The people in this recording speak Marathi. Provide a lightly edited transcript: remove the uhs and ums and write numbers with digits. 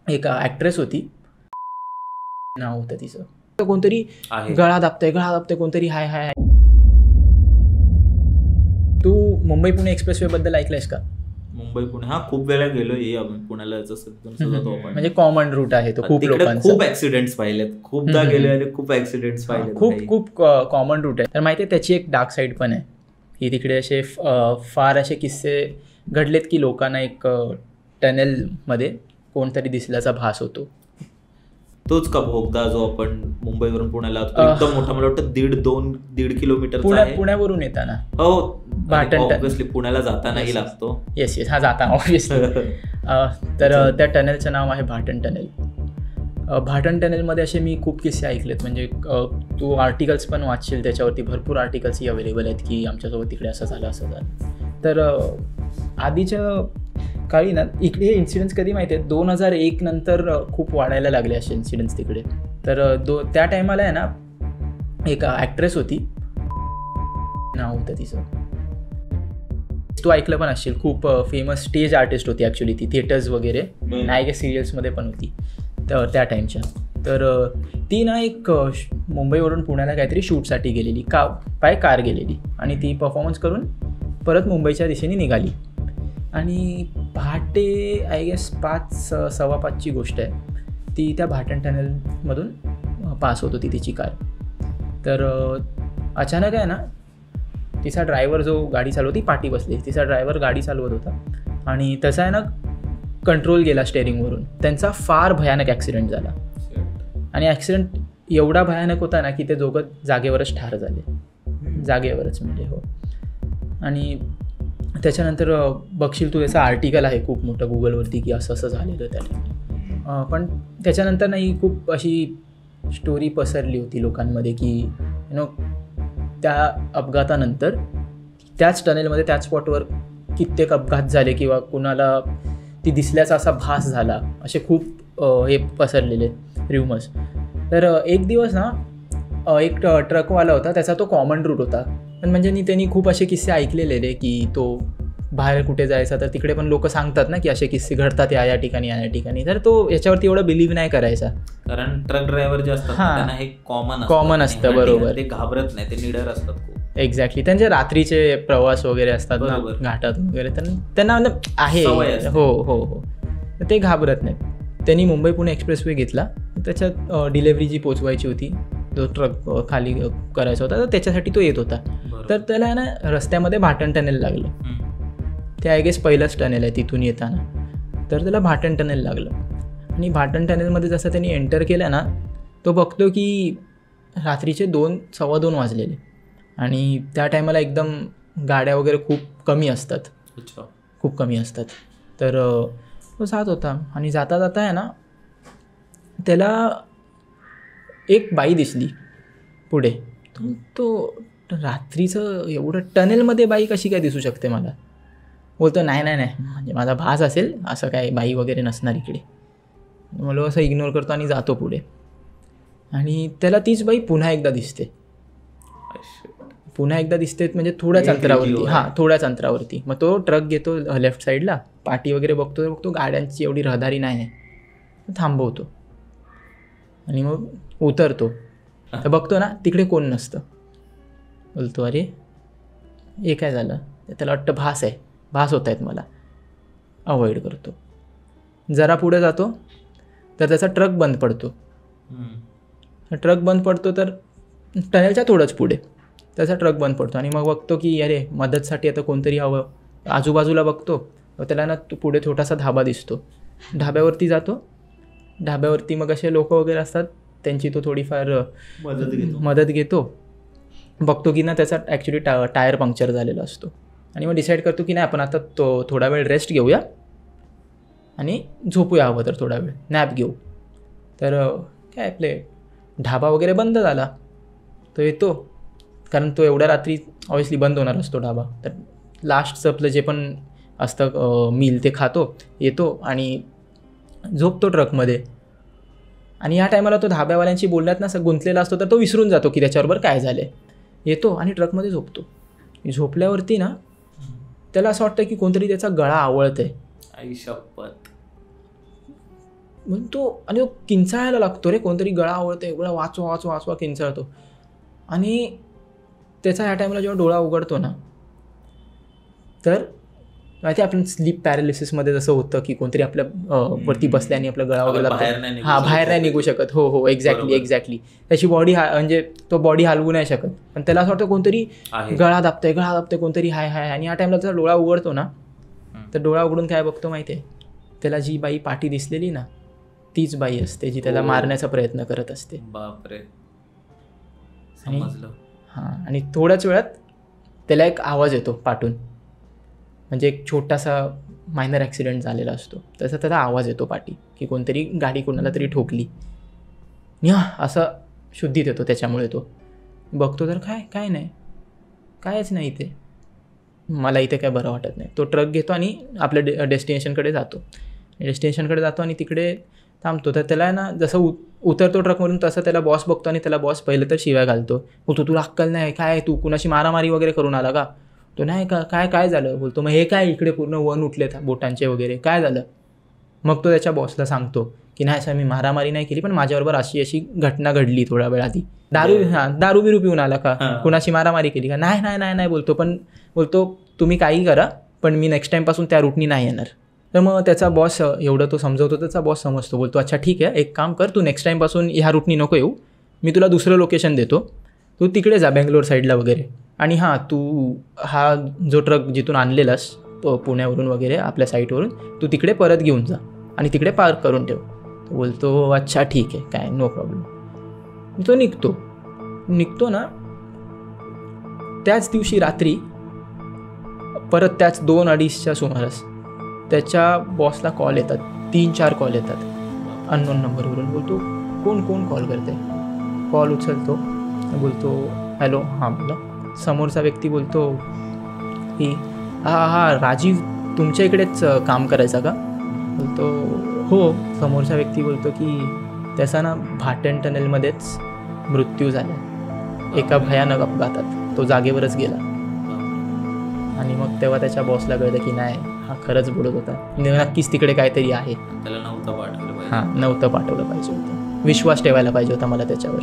एक ॲक्ट्रेस होती, नाव होतं तिचं. तर कोणतरी गळा दाबतंय कोणतरी हाय हाय. तू मुंबई पुणे एक्सप्रेसवे बद्दल ऐकलंयस का? मुंबई पुणे हा खूप वेळा गेलोय पुण्याला, म्हणजे कॉमन रूट आहे तो खूप लोकांचा. खूप ऍक्सिडेंट्स पाहिलेत, खूपदा गेलोय आणि खूप ऍक्सिडेंट्स पाहिलेत. खूप कॉमन रूट आहे. तर माहितीये त्याची एक डार्क साईड पण आहे की तिकडे असे फार असे किस्से घडलेत की लोकांना एक टनेलमध्ये कोणतरी दिसल्याचा भास होतो. तोच का भोगदा जो आपण मुंबईवरून पुण्याला एकदम मोठा, मला वाटतं 1.5-2 किलोमीटर पुण्यावरून येताना. हो, ऑब्व्हियसली पुण्याला जातानाही लागतो. येस हा जाताना ऑब्व्हियसली. तर त्या टनेलचं नाव आहे भाटण टनेल. भाटण टनेलमध्ये असे मी खूप किस्से ऐकलेत. म्हणजे तू आर्टिकल्स पण वाचशील त्याच्यावरती, भरपूर आर्टिकल्सही अवेलेबल आहेत की आमच्यासोबत तिकडे असं झालं. तर आधीच्या काळी ना इकडे हे इन्सिडेंट्स कधी माहिती आहे 2001 नंतर खूप वाढायला लागले असे इन्सिडेंट्स तिकडे. तर त्या टायमाला आहे ना एक ॲक्ट्रेस होती, नाव होतं तिचं, तू ऐकलं पण असशील. खूप फेमस स्टेज आर्टिस्ट होती ॲक्च्युली ती, थिएटर्स वगैरे नाही सिरियल्समध्ये पण होती तर त्या टाईमच्या. तर ती ना एक मुंबईवरून पुण्याला काहीतरी शूटसाठी गेलेली, कार गेलेली आणि ती परफॉर्मन्स करून परत मुंबईच्या दिशेने निघाली. आणि पहाटे आय गेस 5-5:15ची गोष्ट आहे. ती त्या भाटण टनेलमधून पास होत होती तिची कार. तर अचानक आहे ना तिचा ड्रायव्हर जो गाडी चालवती, पाठी बसली, तिचा ड्रायव्हर गाडी चालवत होता आणि तसा आहे ना कंट्रोल गेला स्टेअरिंगवरून. त्यांचा फार भयानक ॲक्सिडेंट झाला आणि ॲक्सिडेंट एवढा भयानक होता ना की ते दोघं जागेवरच ठार झाले, जागेवरच म्हणजे. हो. आणि त्याच्यानंतर बघशील तू, त्याचं आर्टिकल आहे खूप मोठं गुगलवरती की असं असं झालेलं त्या टाईम. पण त्याच्यानंतर नाही खूप अशी स्टोरी पसरली होती लोकांमध्ये की त्या अपघातानंतर त्याच टनेलमध्ये त्याच स्पॉटवर कित्येक अपघात झाले किंवा कुणाला ती दिसल्याचा असा भास झाला, असे खूप हे पसरलेले र्युमर्स. तर एक दिवस ना एक ट्रकवाला होता, त्याचा तो कॉमन रूट होता. पण म्हणजे त्यांनी खूप असे किस्से ऐकलेले रे की तो बाहेर कुठे जायचा तर तिकडे पण लोक सांगतात ना की असे किस्से घडतात या ठिकाणी. तर तो याच्यावरती एवढं बिलीव्ह नाही करायचा, कारण ट्रक ड्रायव्हर जे असतात त्यांना हे कॉमन असतं. बरोबर, ते घाबरत नाही, ते निडर असतात खूप. एक्झॅक्टली. त्यांचे रात्रीचे प्रवास वगैरे असतात ना घाटात वगैरे, तर त्यांना आहे. हो, ते घाबरत नाहीत. त्यांनी मुंबई पुणे एक्सप्रेसवे घेतला, त्याच्यात डिलेव्हरी जी पोचवायची होती, जो ट्रक खाली करायचा होता, तर त्याच्यासाठी तो येत होता. तर त्याला ना रस्त्यामध्ये भाटण टनेल लागलं. ते आय गेस पहिलंच टनेल आहे तिथून येताना. तर त्याला भाटण टनेल लागलं आणि भाटण टनेलमध्ये जसं त्यांनी एंटर केलं ना, तो बघतो की रात्रीचे 2-2:15 वाजलेले आणि त्या टायमाला एकदम गाड्या वगैरे खूप कमी असतात. खूप कमी असतात. तर तो जात होता आणि जाता जाता आहे ना त्याला एक बाई दिसली पुढे. तो रात्रीचं एवढं टनेलमध्ये बाई कशी काय दिसू शकते मला. बोलतो नाही म्हणजे माझा भास असेल, असं काय बाई वगैरे नसणार इकडे. मला असं इग्नोर करतो आणि जातो पुढे. आणि त्याला तीच बाई पुन्हा एकदा दिसते म्हणजे थोड्याच अंतरावरती. थोड्याच अंतरावरती. मग तो ट्रक घेतो लेफ्ट साईडला, पाठी वगैरे बघतो गाड्यांची एवढी रहदारी नाही आहे, थांबवतो आणि मग उतरतो. तर बघतो ना तिकडे कोण नसतं. बोलतो अरे हे काय झालं. त्याला वाटतं भास होत आहेत मला. अवॉइड करतो. जरा पुढे जातो तर त्याचा ट्रक बंद पडतो. ट्रक बंद पडतो तर टनेलच्या थोडंच पुढे त्याचा ट्रक बंद पडतो आणि मग बघतो की अरे मदतसाठी आता कोणतरी हवं. आजूबाजूला बघतो, त्याला ना पुढे छोटासा धाबा दिसतो. ढाब्यावरती जातो. ढाब्यावरती मग असे लोक वगैरे असतात, त्यांची तो थोडीफार मदत घेतो. बघतो की ना त्याचा ॲक्च्युली टायर पंक्चर झालेला असतो आणि मग डिसाईड करतो की नाही आपण आता थोडा वेळ रेस्ट घेऊया आणि झोपूया, हवं तर थोडा वेळ नॅप घेऊ. तर काय आपले ढाबा वगैरे बंद झाला. तो येतो, कारण तो एवढ्या रात्री ऑब्व्हियसली बंद होणार असतो ढाबा. तर लास्टचं आपलं जे पण असतं मील ते खातो, येतो आणि झोपतो ट्रकमध्ये. आणि या टायमाला तो धाब्यावाल्यांशी बोलण्यात ना गुंतलेला असतो, तर तो विसरून जातो की त्याच्याबरोबर काय झालं आहे. येतो आणि ट्रकमध्ये झोपतो. झोपल्यावरती ना त्याला असं वाटतं की कोणतरी त्याचा गळा आवळत आहे. आई शपथ. म्हणून तो किंचाळायला लागतो रे, कोणतरी गळा आवडते, गळा वाचवा वाचवा वाचवा किंचाळतो. आणि त्याचा ह्या टाईमला जेव्हा डोळा उघडतो ना, तर माहिती आपण स्लीप पॅरालिसिसमध्ये जसं होतं की कोणतरी आपल्या वरती बसल्याने आपला गळा वगैरे बाहेर नाही निघू शकत. हो एक्झॅक्टली. त्याची बॉडी म्हणजे तो बॉडी हलवू नाही शकत, पण त्याला असं वाटतं कोणतरी गळा दाबतंय कोणतरी हाय. आणि या टाईमला त्याचा डोळा उघडतो ना, तर डोळा उघडून काय बघतो माहिती आहे, त्याला जी बाई पाठी दिसलेली ना, तीच बाई असते जी त्याला मारण्याचा प्रयत्न करत असते. बापरे. आणि थोड्याच वेळात त्याला एक आवाज येतो पाठून, म्हणजे एक छोटासा मायनर ॲक्सिडेंट झालेला असतो तसा त्याचा आवाज येतो पाठी, की कोणतरी गाडी कोणाला तरी ठोकली. असं शुद्धीत येतो. त्याच्यामुळे तो बघतो तर काय नाही, कायच नाही इथे, मला इथे काय बरं वाटत नाही. तो ट्रक घेतो आणि आपल्या डेस्टिनेशनकडे जातो आणि तिकडे थांबतो. तर त्याला ना जसं उतरतो ट्रकमधून तसं त्याला बॉस बघतो आणि त्याला बॉस पहिलं तर शिव्या घालतो. बोलतो तुला अक्कल नाही काय, तू कुणाशी मारामारी वगैरे करून आला का? तो नाही का, काय झालं? बोलतो मग हे काय इकडे पूर्ण वन उठले बोटांचे वगैरे, काय झालं? मग तो त्याच्या बॉसला सांगतो की नाही सर, मी मारामारी नाही केली, पण माझ्याबरोबर अशी घटना घडली थोडा वेळ आधी. दारू बिरू पिऊन आला का, कुणाशी मारामारी केली का? नाही बोलतो तुम्ही काही करा, पण मी नेक्स्ट टाईमपासून त्या रूटनी नाही येणार. तर मग त्याचा बॉस एवढं तो समजवतो, त्याचा बॉस समजतो. बोलतो अच्छा ठीक आहे, एक काम कर, तू नेक्स्ट टाईमपासून ह्या रूटनी नको येऊ, मी तुला दुसरं लोकेशन देतो, तू तिकडे जा बेंगलोर साईडला वगैरे. आणि तू हा जो ट्रक जिथून आणलेलास तो पुण्यावरून वगैरे आपल्या साईटवरून, तू तिकडे परत घेऊन जा आणि तिकडे पार्क करून ठेव. तो बोलतो अच्छा ठीक आहे, काय नो प्रॉब्लेम. तो निघतो ना, त्याच दिवशी रात्री परत त्याच 2-2:30च्या सुमारास त्याच्या बॉसला कॉल येतात, 3-4 कॉल येतात अननोन नंबरवरून. बोलतो कोण कॉल करते? कॉल उचलतो, बोलतो हॅलो, हां बोला. समोरचा व्यक्ती बोलतो की हा राजीव तुमच्या इकडेच काम करायचा का? बोलतो हो. समोरचा व्यक्ती बोलतो की त्याचा ना भाटण टनेलमध्येच मृत्यू झाला एका भयानक अपघातात, तो जागेवरच गेला. आणि मग तेव्हा त्याच्या बॉसला कळलं की नाही, हा खरंच बोलत होता, नक्कीच तिकडे काहीतरी आहे. त्याला नव्हतं पाठवलं पाहिजे. नव्हतं पाठवलं पाहिजे होतं, विश्वास ठेवायला पाहिजे होता मला त्याच्यावर.